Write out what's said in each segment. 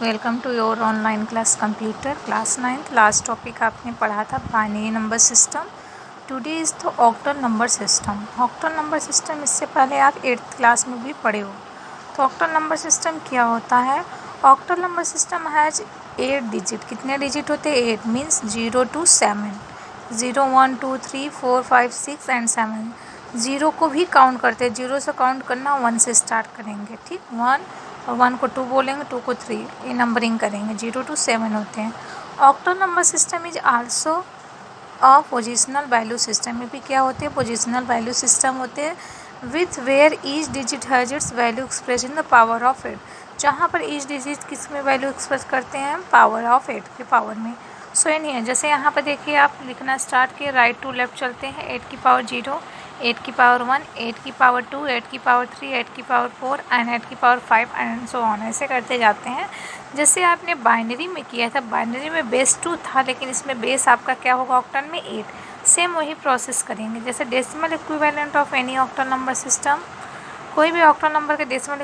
Welcome to your online class computer class 9th। Last topic आपने पढ़ा था binary number system. Today is the octal number system. ऑक्टल number सिस्टम इससे पहले आप 8th क्लास में भी पढ़े हो। तो ऑक्टल नंबर सिस्टम क्या होता है? Octal number system has 8 digit. कितने डिजिट होते हैं? 8 मीन्स 0 to 7। 0 1 2 3 4 5 6 एंड 7। ज़ीरो को भी काउंट करते हैं। 0 से काउंट करना 1 से स्टार्ट करेंगे, ठीक। 1 और 1 को 2 बोलेंगे, 2 को 3, ये नंबरिंग करेंगे। 0 to 7 होते हैं। Octal number system is also a positional value system. ये भी क्या होते हैं? पोजिशनल वैल्यू सिस्टम होते हैं with where each digit has its value express in the power of 8। जहाँ पर ईच डिजिट किस में वैल्यू एक्सप्रेस करते हैं? पावर ऑफ 8 के पावर में। सो नहीं है, जैसे यहाँ पर देखिए आप लिखना स्टार्ट किए, राइट टू लेफ्ट चलते हैं। 8 की पावर 0, 8 की पावर 1, 8 की पावर 2, 8 की पावर 3, 8 की पावर 4 एंड 8 की पावर 5 एंड सो ऑन, ऐसे करते जाते हैं। जैसे आपने बाइनरी में किया था, बाइनरी में बेस 2 था, लेकिन इसमें बेस आपका क्या होगा ऑक्टल में? 8। सेम वही प्रोसेस करेंगे। जैसे decimal equivalent of any octal number system, कोई भी ऑक्टल नंबर के डेसिमल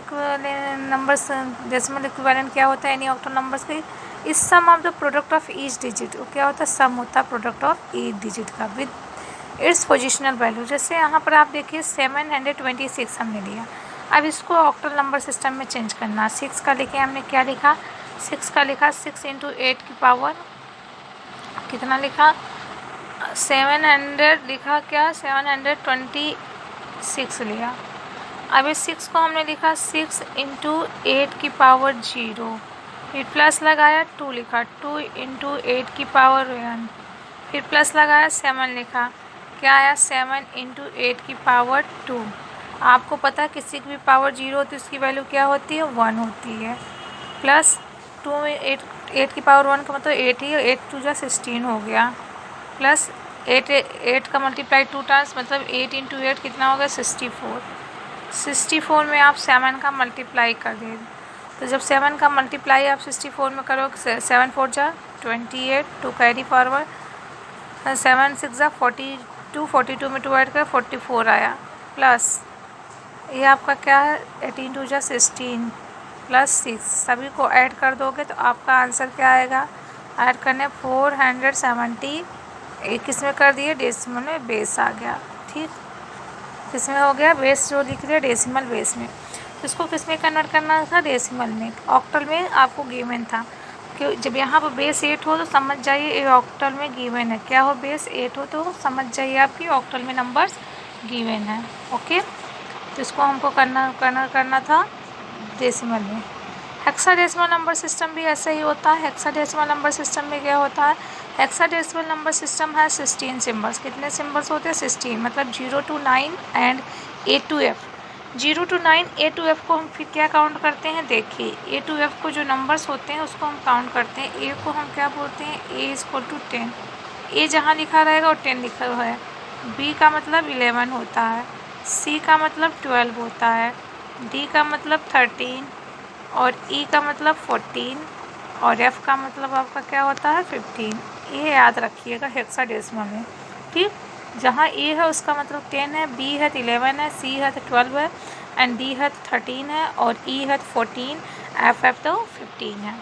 इक्विवेलेंट क्या होता है एनी ऑक्टल नंबर्स के? Is sum of the product of each digit. वो क्या होता है? सम होता है प्रोडक्ट ऑफ ईच डिजिट का विद इट्स पोजिशनल वैल्यू। जैसे यहाँ पर आप देखिए 726 हमने लिया। अब इसको ऑक्टल नंबर सिस्टम में चेंज करना। 6 का लिखे हमने, क्या लिखा? 6 का लिखा 6 × 8 की पावर कितना लिखा? 700 लिखा, क्या 726 लिया। अब इस 6 को हमने लिखा 6 × 8 की पावर 0, फिर प्लस लगाया 2 लिखा, 2 × 8 की पावर 1, फिर प्लस लगाया 7 लिखा, क्या आया? 7 × 8 की पावर 2। आपको पता है किसी की भी पावर 0 होती है उसकी वैल्यू क्या होती है? 1 होती है। प्लस 2 8 की पावर 1 का मतलब 8 ही, 8 2 जा 16 हो गया। प्लस 8 का मल्टीप्लाई 2 टाइम्स मतलब 8 × 8 कितना होगा? 64। 64 में आप 7 का मल्टीप्लाई कर दे, तो जब 7 का मल्टीप्लाई आप 64 में करोगे, 7 4 जा 28, 2 कैरी फॉरवर्ड, 7 6 जा 42, 42 में 2 ऐड कर 44 आया। प्लस ये आपका क्या है? 18 2 जा 16 प्लस 6, सभी को ऐड कर दोगे तो आपका आंसर क्या आएगा? ऐड करने 470। किस में कर दिए? डेसिमल में बेस आ गया, ठीक। किस में हो गया? बेस जो लिख रहे डेसिमल बेस में। तो इसको किस में कन्वर्ट करना था? डेसिमल में। ऑक्टल में आपको गिवन था कि जब यहाँ पर बेस 8 हो तो समझ जाइए ये ऑक्टल में गिवन है। क्या हो? बेस 8 हो तो समझ जाइए आपकी ऑक्टल में नंबर्स गिवन है। ओके, तो इसको हमको करना था डेसिमल में। हेक्साडेसिमल नंबर सिस्टम भी ऐसे ही होता है। हेक्साडेसिमल नंबर सिस्टम में क्या होता है? हेक्साडेसिमल नंबर सिस्टम है 16 सिम्बल्स। कितने सिम्बल्स होते हैं? 16, मतलब 0 to 9 and A to F। 0 to 9 A to F को हम फिर क्या काउंट करते हैं? देखिए A to F को जो नंबर्स होते हैं उसको हम काउंट करते हैं। A को हम क्या बोलते हैं? A = 10। A जहाँ लिखा रहेगा वो 10 लिखा हुआ है। B का मतलब 11 होता है, C का मतलब 12 होता है, D का मतलब 13 और E का मतलब 14 और F का मतलब आपका क्या होता है? 15। ये याद रखिएगा हेक्साडेसिमल में, ठीक। जहाँ A है उसका मतलब 10 है, B है 11 है, C है 12 है एंड D है 13 है और E है 14, F तो 15 है।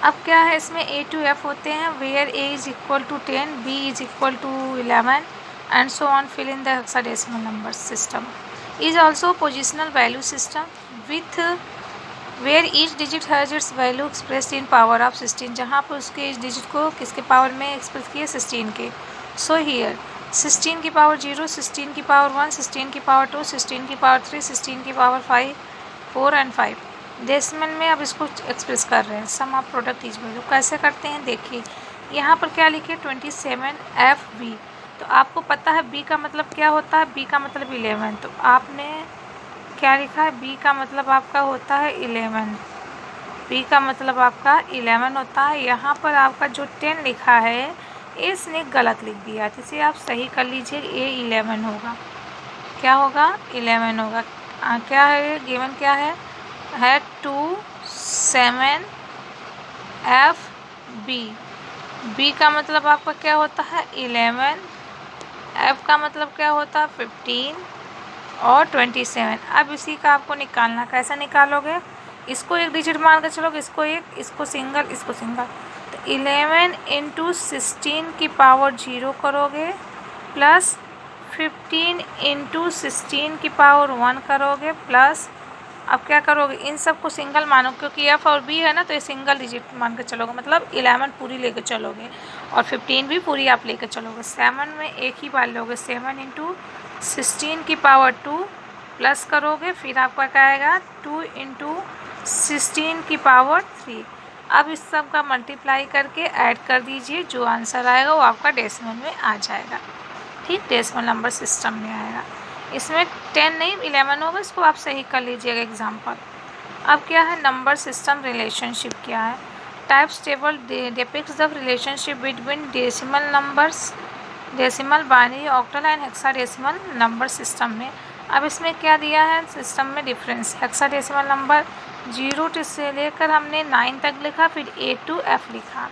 अब क्या है इसमें? A to F होते हैं वेयर A = 10, B = 11 and so on. Fill in the hexadecimal number system is also positional value system with where each digit has its value expressed in power of 16। जहाँ पर उसके इस डिजिट को किसके power में एक्सप्रेस किए? 16 के। सो हियर 16 की पावर 0, 16 की पावर 1, 16 की पावर 2, 16 की पावर 3, 16 की पावर 5, 4 एंड 5। डेसिमल में अब इसको एक्सप्रेस कर रहे हैं। सम ऑफ प्रोडक्ट इज वैल्यू कैसे करते हैं? देखिए यहाँ पर क्या लिखे? 27 FB। तो आपको पता है B का मतलब क्या होता है? B का मतलब 11। तो आपने क्या लिखा है? B का मतलब आपका होता है 11। B का मतलब आपका 11 होता है। यहाँ पर आपका जो 10 लिखा है इसने गलत लिख दिया, तो इसे आप सही कर लीजिए। ये 11 होगा। क्या होगा? 11 होगा। क्या है? गिवन क्या है? 27 FB। B का मतलब आपका क्या होता है? 11। F का मतलब क्या होता है? 15 और 27। अब इसी का आपको निकालना, कैसे निकालोगे? इसको एक डिजिट मान कर चलोगे, इसको एक, इसको सिंगल, इसको सिंगल। तो 11 इंटू 16 की पावर 0 करोगे प्लस 15 इंटू 16 की पावर 1 करोगे प्लस, अब क्या करोगे, इन सब को सिंगल मानो क्योंकि एफ और बी है ना, तो ये सिंगल डिजिट मान के चलोगे, मतलब 11 पूरी लेकर चलोगे और 15 भी पूरी आप लेकर चलोगे। 7 में एक ही बार लोगे, 7 इंटू 16 की पावर 2 प्लस करोगे, फिर आपका क्या आएगा 2 इंटू 16 की पावर 3। अब इस सब का मल्टीप्लाई करके ऐड कर दीजिए, जो आंसर आएगा वो आपका डेसिमल में आ जाएगा। ठीक, डेसिमल नंबर सिस्टम में आएगा। इसमें 10 नहीं 11 होगा, इसको आप सही कर लीजिएगा एग्जाम्पल। अब क्या है, नंबर सिस्टम रिलेशनशिप क्या है। Types table depicts the relationship between decimal numbers, decimal, binary, octal and hexadecimal number system में। अब इसमें क्या दिया है सिस्टम में डिफरेंस, हेक्साडेसिमल नंबर 0 से लेकर हमने 9 तक लिखा, फिर A to F लिखा।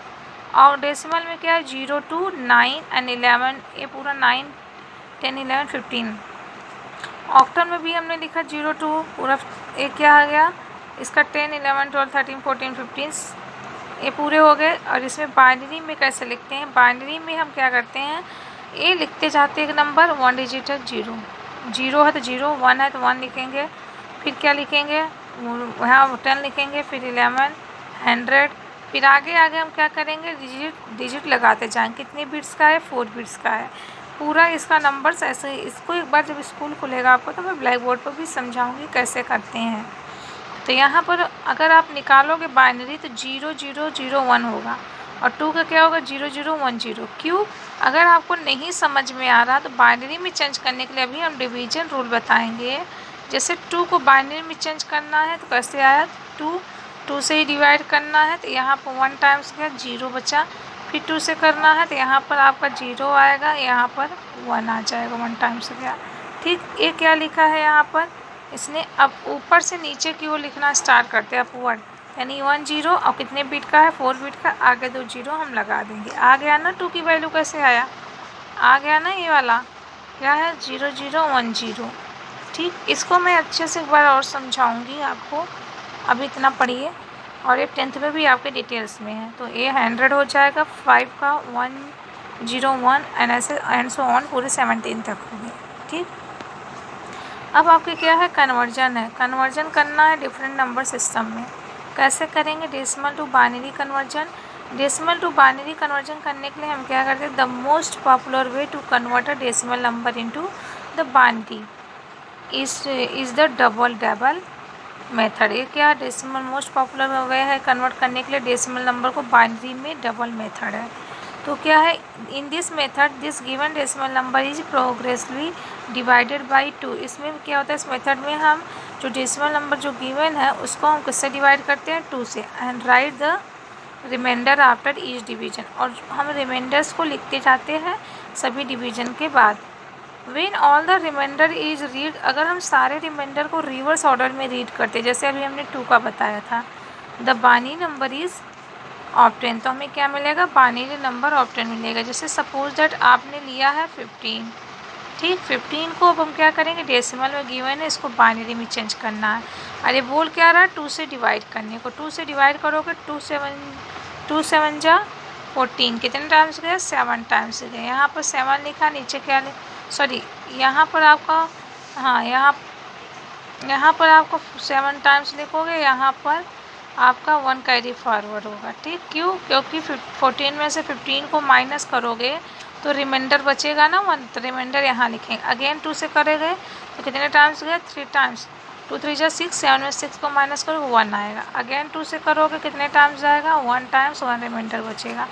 और डेसिमल में क्या है 0 to 9 एंड 11, ये पूरा 9, 10, 11, 15। ऑक्टल में भी हमने लिखा 0 to पूरा, ये क्या आ गया इसका 10, 11, 12, 13, 14, 15, ये पूरे हो गए। और इसमें बाइनरी में कैसे लिखते हैं, बाइनरी में हम क्या करते हैं, ये लिखते जाते हैं एक नंबर 1 डिजिट है 0, 0 है तो 0, 1 है तो 1 लिखेंगे, फिर क्या लिखेंगे वहाँ 10 लिखेंगे, फिर 11, 100, फिर आगे आगे हम क्या करेंगे डिजिट लगाते जाएंगे। कितने बिट्स का है, 4 बिट्स का है पूरा इसका नंबर्स ऐसे। इसको एक बार जब स्कूल खुलेगा आपको तो मैं ब्लैक बोर्ड पर भी समझाऊंगी कैसे करते हैं। तो यहाँ पर अगर आप निकालोगे बाइनरी तो 0 0 0 1 होगा और 2 का क्या होगा 0 0 1 0। क्यों, अगर आपको नहीं समझ में आ रहा तो बाइनरी में चेंज करने के लिए अभी हम डिवीजन रूल बताएंगे। जैसे 2 को बाइनरी में चेंज करना है तो कैसे आया, 2 से ही डिवाइड करना है तो यहाँ पर 1 टाइम्स गया 0 बचा, फिर 2 से करना है तो यहाँ पर आपका 0 आएगा, यहाँ पर 1 आ जाएगा, 1 टाइम्स गया। ठीक, ये क्या लिखा है यहाँ पर इसने। अब ऊपर से नीचे की ओर लिखना स्टार्ट करते हैं अपवर्ड, यानी 1 0 और कितने बिट का है 4 बिट का, आगे 2 0 हम लगा देंगे। आ गया ना 2 की वैल्यू कैसे आया, आ गया ना ये वाला क्या है 0 0 1 0। ठीक, इसको मैं अच्छे से एक बार और समझाऊंगी आपको, अभी इतना पढ़िए। और ये 10th में भी आपके डिटेल्स में है। तो ये 100 हो जाएगा, 5 का 1 0 1 एंड ऐसे एंड सो ऑन पूरे 17 तक होगी। ठीक, अब आपके क्या है कन्वर्जन है, कन्वर्जन करना है डिफरेंट नंबर सिस्टम में। कैसे करेंगे, decimal to binary conversion. Decimal to binary conversion करने के लिए हम क्या करते हैं, the most popular way to convert a decimal number into the binary is the double method. ये क्या डेसिमल मोस्ट पॉपुलर वे है कन्वर्ट करने के लिए डेसिमल नंबर को बाइनरी में, डबल मेथड है। तो क्या है, in this method this given decimal number is progressively divided by 2। इसमें क्या होता है, इस मेथड में हम जो डेसिमल नंबर जो गिवन है उसको हम किससे डिवाइड करते हैं 2 से, and write the remainder after each division, और हम रिमाइंडर्स को लिखते जाते हैं सभी डिवीजन के बाद। When all the remainder is read, अगर हम सारे रिमाइंडर को रिवर्स ऑर्डर में रीड करते, जैसे अभी हमने 2 का बताया था, the binary number is obtained, तो हमें क्या मिलेगा बाइनरी नंबर ऑप्टेन मिलेगा। जैसे सपोज दैट आपने लिया है 15, ठीक, 15 को अब हम क्या करेंगे डेसिमल में गिवन है, इसको बाइनरी में चेंज करना है। अरे बोल क्या रहा है 2 से डिवाइड करने को, 2 से डिवाइड करोगे 2 7 जा 14, कितने टाइम्स गए 7 टाइम्स गए। यहाँ पर 7 लिखा, नीचे क्या सॉरी यहाँ पर आपका, हाँ यहाँ पर आपको 7 टाइम्स लिखोगे, यहाँ पर आपका 1 कैरी फॉरवर्ड होगा। ठीक, क्यों, क्योंकि 14 में से 15 को माइनस करोगे तो रिमाइंडर बचेगा ना 1, तो रिमाइंडर यहाँ लिखेंगे। अगेन 2 से करेंगे तो कितने टाइम्स गए 3 टाइम्स, 2 3 जा 6, 7 में 6 को माइनस करो 1 आएगा। अगेन 2 से करोगे कितने टाइम्स जाएगा 1 टाइम्स, 1 रिमाइंडर बचेगा,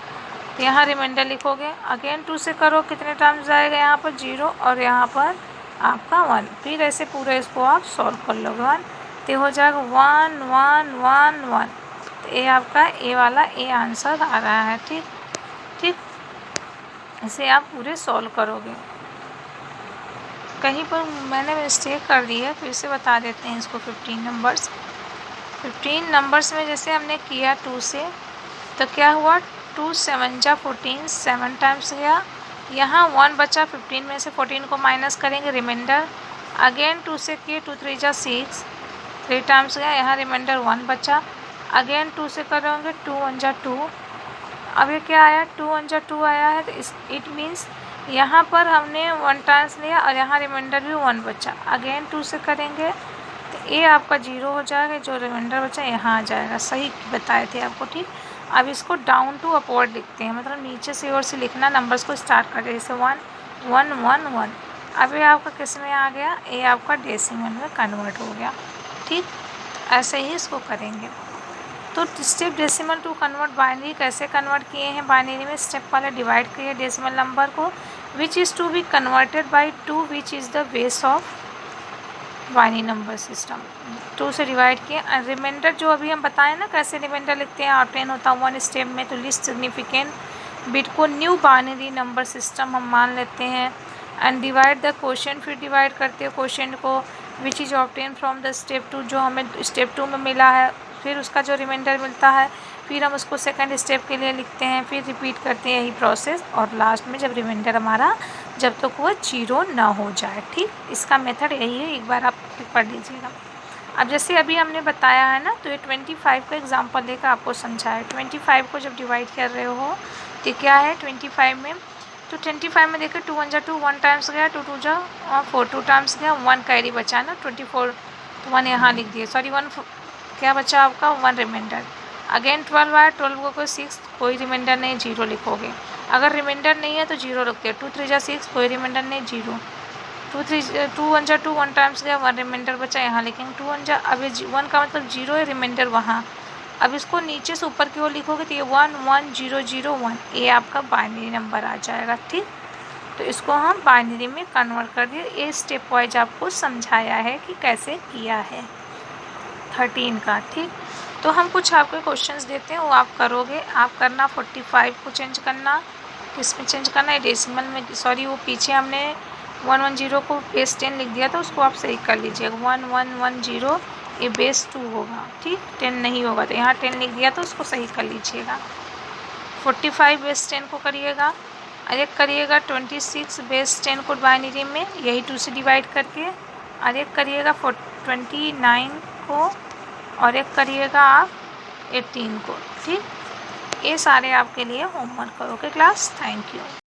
तो यहाँ रिमाइंडर लिखोगे। अगेन 2 से करो कितने टाइम्स जाएगा, यहाँ पर 0 और यहाँ पर आपका 1, फिर ऐसे पूरे इसको आप सॉल्व कर लोगे 1, तो हो जाएगा 1 1 1 1। तो ये आपका ए वाला ए आंसर आ रहा है। ठीक ठीक, इसे आप पूरे सॉल्व करोगे। कहीं पर मैंने मिस्टेक कर दी है, फिर से बता देते हैं इसको। 15 नंबर्स में जैसे हमने किया 2 से, तो क्या हुआ 2 7 जा 14, 7 टाइम्स गया, यहाँ 1 बचा, 15 में से 14 को माइनस करेंगे रिमाइंडर। अगेन 2 से किए 2 3 जा 6, 3 टाइम्स गया, यहाँ रिमाइंडर 1 बचा। अगेन 2 से करोगे 2 1 जा 2। अब ये क्या आया, 2 1 जा 2 आया है, तो इट मीन्स यहाँ पर हमने 1 टाइम्स लिया और यहाँ रिमाइंडर भी 1 बचा। अगेन 2 से करेंगे तो ये आपका 0 हो जाएगा, जो रिमाइंडर बचा यहाँ आ जाएगा। सही बताए थे आपको, ठीक। अब इसको डाउन टू अपवर्ड लिखते हैं, मतलब नीचे से और से लिखना, नंबर्स को स्टार्ट करके, जैसे 1 1 1 1। अब ये आपका किस में आ गया, ये आपका डेसिमल में कन्वर्ट हो गया, ठीक। ऐसे ही इसको करेंगे। तो step decimal to convert binary कैसे कन्वर्ट किए हैं, बाइनरी में स्टेप पहले डिवाइड किए डेसिमल नंबर को, which is to be converted by 2 which is the base of binary number system. 2 से डिवाइड किए। रिमाइंडर जो अभी हम बताएं ना कैसे रिमाइंडर लिखते हैं, ऑब्टेन होता है 1 स्टेप में, तो लिस्ट सिग्निफिकेंट बिट को न्यू बाइनरी नंबर सिस्टम हम मान लेते हैं। एंड डिवाइड द क्वोशिएंट, फिर डिवाइड करते हैं क्वोशिएंट को, which is obtain from the step 2, जो हमें स्टेप 2 में मिला है, फिर उसका जो रिमाइंडर मिलता है, फिर हम उसको सेकंड स्टेप के लिए लिखते हैं, फिर रिपीट करते हैं यही प्रोसेस, और लास्ट में जब रिमाइंडर हमारा जब तक वो 0 ना हो जाए, ठीक। इसका मेथड यही है, एक बार आप पढ़ लीजिएगा। अब जैसे अभी हमने बताया है ना, तो ये 25 का एग्जांपल लेकर आपको समझाया। 25 को जब डिवाइड कर रहे हो तो क्या है 25 में, तो 25 में देखिए 2 1 जा 2, 1 टाइम्स गया, 2 2 जा 4, 2 टाइम्स गया, 1 कैरी बचा ना 24, तो 1 यहाँ लिख दिए, सॉरी 1 क्या बचा आपका 1 रिमाइंडर। अगेन 12 आया, 12 को कोई 6, कोई रिमाइंडर नहीं, 0 लिखोगे। अगर रिमाइंडर नहीं है तो 0 रखते हैं। 2 3 जा 6, कोई रिमाइंडर नहीं, 0। 2 1 जा 2, 1 टाइम्स गया, 1 रिमाइंडर बचा, यहाँ लिखेंगे 2 1 जा, अब ये 1 का मतलब 0 है, रिमाइंडर वहाँ। अब इसको नीचे से ऊपर की ओर लिखोगे तो ये 1 1 0 0 1, ये आपका बाइनरी नंबर आ जाएगा, ठीक। तो इसको हम बाइनरी में कन्वर्ट कर दिए। ये स्टेप वाइज आपको समझाया है कि कैसे किया है 13 का, ठीक। तो हम कुछ आपके क्वेश्चंस देते हैं, वो आप करोगे। आप करना 45 को चेंज करना, किस में चेंज करना है, डेसिमल में, सॉरी वो पीछे हमने 110 को बेस 10 लिख दिया था, उसको आप सही कर लीजिएगा। 1110 ये बेस 2 होगा, ठीक, 10 नहीं होगा, तो यहाँ 10 लिख दिया तो उसको सही कर लीजिएगा। 45 बेस 10 को करिएगा, और एक करिएगा 26 बेस 10 को बाइनरी में, यही 2 से डिवाइड करके, और एक करिएगा 29 को, और एक करिएगा आप 18 को, ठीक। ये सारे आपके लिए होमवर्क करोगे क्लास। Thank you.